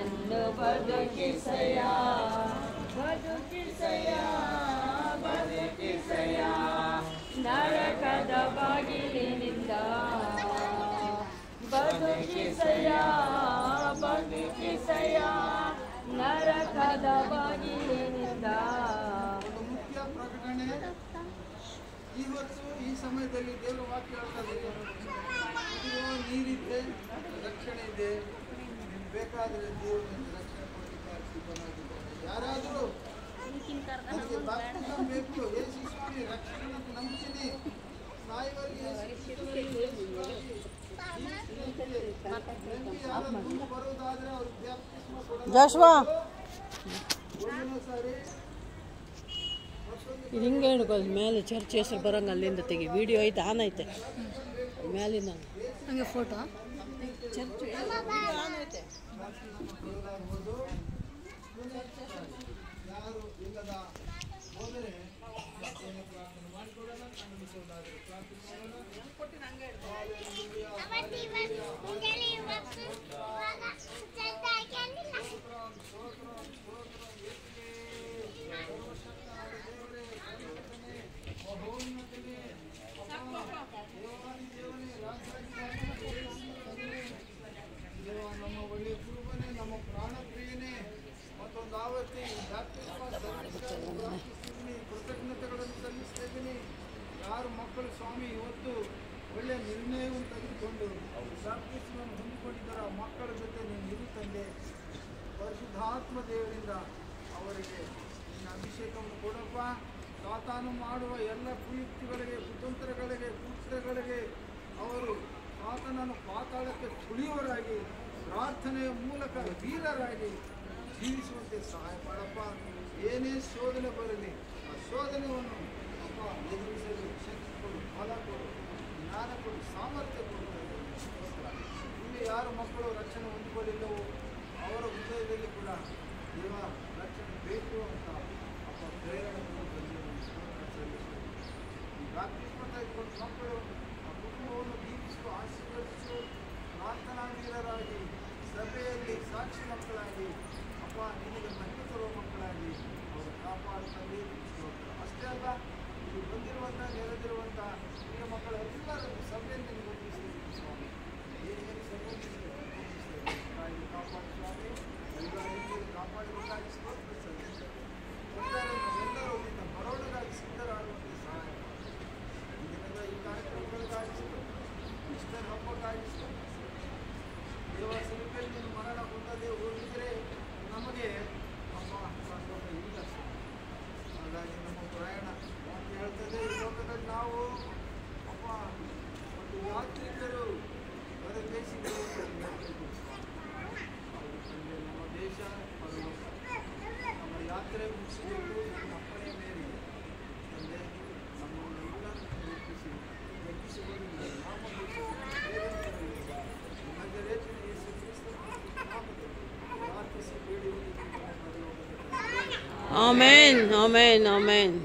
ನನ್ನನ್ನು ಬದುಕಿಸಯ್ಯ ಬದುಕಿಸಯ್ಯ ಬದುಕಿಸಯ್ಯ ನರಕದ ಬಾಗಿಲಿನಿಂದ ಬದುಕಿಸಯ್ಯ ಬದುಕಿಸಯ್ಯ ನರಕದ ಬಾಗಿಲಿನಿಂದ. ಮುಖ್ಯ ಪ್ರಕಟಣೆ ಇವತ್ತು ಈ ಸಮಯದಲ್ಲಿ ದೇವರ ವಾಕ್ಯ ಹೇಳ್ತದೆ, ನೀರಿದೆ, ರಕ್ಷಣೆ ಇದೆ, ನಿಮ್ಗೆ ಬೇಕಾದರೆ ದೇವರು ರಕ್ಷಣೆ ಕೊಡಲಿಕ್ಕೆ ಸಿದ್ಧನಾಗಿದ್ದಾನೆ. ಯಾರಾದರೂ ನನಗೆ ಬಾಪ್ತಿಸಮ್ ಬೇಕು, ಯೇಸು ಸ್ವಾಮಿ ರಕ್ಷಣೆ ಅಂತ ನಂಬ್ತೀನಿ, ಸಾಯುವಲ್ಲಿ ಯಾರಾದ್ರೂ ಬರೋದಾದ್ರೆ ಅವ್ರಿಗೆ ಬ್ಯಾಪ್ತಿಸ್ಮ ಕೊಡೋದು. ಒಂದನೇ ಸಾರಿ ಇದು ಹಿಂಗೆ ಹಿಡ್ಕೋದು ಮೇಲೆ ಚರ್ಚ್ ಹೆಸರು ಬರೋಂಗೆ ಅಲ್ಲಿಂದ ತೆಗಿ. ವಿಡಿಯೋ ಐತೆ ಆನ್ ಐತೆ ಮೇಲಿಂದ ಹಂಗೆ ಫೋಟೋ ಚರ್ಚ್ ಆನ್ ಐತೆ. ಯಾರು ಇಲ್ಲದ ಹೋದರೆ ಪ್ರಾರ್ಥನೆ ಮಾಡಿಕೊಳ್ಳೋಣ, ಖಂಡಿಸೋದಾದರೆ ಪ್ರಾರ್ಥಿಸೋಣ. ನಮ್ಮ ಒಳ್ಳೆಯ ಕುರುಬನೇ, ನಮ್ಮ ಪ್ರಾಣ ಪ್ರಿಯನೇ, ಮತ್ತೊಂದು ಆವರ್ತಿ ಕೃತಜ್ಞತೆಗಳನ್ನು ಸಲ್ಲಿಸ್ತಾ ಇದ್ದೀನಿ. ಯಾರು ಮಕ್ಕಳು ಸ್ವಾಮಿ ಇವತ್ತು ಒಳ್ಳೆಯ ನಿರ್ಣಯವನ್ನು ತೆಗೆದುಕೊಂಡು ಬ್ಯಾಪ್ಟಿಸ್ಮನ್ನು ಹೊಂದಿಕೊಂಡಿದ್ದಾರೆ, ಆ ಮಕ್ಕಳ ಜೊತೆ ನೀನು ಇರು ತಂದೆ. ಪರಿಶುದ್ಧಾತ್ಮ ದೇವರಿಂದ ಅವರಿಗೆ ನಿನ್ನ ಅಭಿಷೇಕವನ್ನು ಕೊಡಪ್ಪ. ಸಾತಾನು ಮಾಡುವ ಎಲ್ಲ ಕುಯುಕ್ತಿಗಳಿಗೆ, ಕುತಂತ್ರಗಳಿಗೆ, ಕುತಂತ್ರಗಳಿಗೆ ಅವರು ಸಾತನನ್ನು ಪಾತಾಳಕ್ಕೆ ತುಳಿಯುವರಾಗಿ, ಪ್ರಾರ್ಥನೆಯ ಮೂಲಕ ವೀರರಾಗಿ ಜೀವಿಸುವಂತೆ ಸಹಾಯ ಮಾಡಪ್ಪ. ಏನೇ ಶೋಧನೆ ಬರಲಿ, ಆ ಶೋಧನೆಯನ್ನು ಅಪ್ಪ ಎದುರಿಸಲು ಶಕ್ತಿ ಕೊಡು, ಫಲ ಕೊಡು, ಜ್ಞಾನ ಕೊಡು, ಸಾಮರ್ಥ್ಯ ಕೊಡು. ಇಲ್ಲಿ ಯಾರು ಮಕ್ಕಳು ರಕ್ಷಣೆ ಹೊಂದಿಕೊಳ್ಳಿಲ್ಲವೋ ಅವರ ಹೃದಯದಲ್ಲಿ ಕೂಡ ದೇವ ರಕ್ಷಣೆ ಬೇಕು ಅಂತ ಅಪ್ಪ ಪ್ರೇರಣೆ ತೆಗೆದುಕೊಂಡು ಮಕ್ಕಳು ಆ ಕುಟುಂಬವನ್ನು ದೀಪಿಸು, ಆಶೀರ್ವದಿಸು, ಪ್ರಾರ್ಥನಾ ವೀರರಾಗಿ, ಸಭೆಯಲ್ಲಿ ಸಾಕ್ಷಿ ಮಕ್ಕಳಾಗಿ, ಅಪ್ಪ ನಿನಗೆ ಮಹಿಮೆ ತರುವ ಮಕ್ಕಳಾಗಿ ಅವರು ಕಾಪಾಡುತ್ತಲ್ಲಿ. ಅಷ್ಟೇ ಅಲ್ಲ, ಇಲ್ಲಿ ಬಂದಿರುವಂಥ ನೆರೆದಿರುವಂಥ ಹಿರಿಯ ಮಕ್ಕಳೆಲ್ಲರೂ ಸಭೆಯಲ್ಲಿ ನಿಮಗೆ ಒಪ್ಪಿಸಿದ್ದೀವಿ ಸ್ವಾಮಿ. ಏನೇನು ಸಂಬಂಧಿಸಿದೆ ಕಾಪಾಡು ಸ್ವಾಮಿ. ಎಲ್ಲರೂ ಕಾಪಾಡಬೇಕಾಗಿ ಸ್ತೋತ್ರಿಸಲು ಎಲ್ಲರೂ ನಿನ್ನ ಬರೋಣಗಾಗಿ ಸಿದ್ಧರಾಗುವಂತೆ ಸಹಾಯ ಮಾಡಿ. ಈ ದಿನದ ಈ ಕಾರ್ಯಕ್ರಮಗಳಿಗಾಗಿ ಇಷ್ಟರ ಹಬ್ಬಕ್ಕಾಗಿ ದೇವ ಸಿಲುಬೆಯಲ್ಲಿ ನೀನು ಮರಣ ಹೊಂದದೆ ಹೋಗಿದ್ರೆ ನಮಗೆ ಅಪ್ಪ ಸಂತೋಷ ಇಲ್ಲ. ಹಾಗಾಗಿ ನಮ್ಮ ಪ್ರಯಾಣ ಅಂತ ಹೇಳ್ತದೆ, ಈ ಲೋಕದಲ್ಲಿ ನಾವು ಅಪ್ಪ ಒಂದು ಯಾತ್ರಿಕರು ಹೊರದೇಶಿಗಳು. ನಮ್ಮ ದೇಶ ಪರಲೋಕ, ನಮ್ಮ ಯಾತ್ರೆ ಮುಗಿಸಬೇಕು. ನಮ್ಮ ಅಪ್ಪಣೆ ಮೇರೆಗೆ ತಂದೆ ನಮ್ಮನ್ನೆಲ್ಲ ರೂಪಿಸಿ ರಕ್ಷಿಸಿಕೊಂಡು ನಾಮ ಆಮೆನ್ ಆಮೆನ್ ಆಮೆನ್.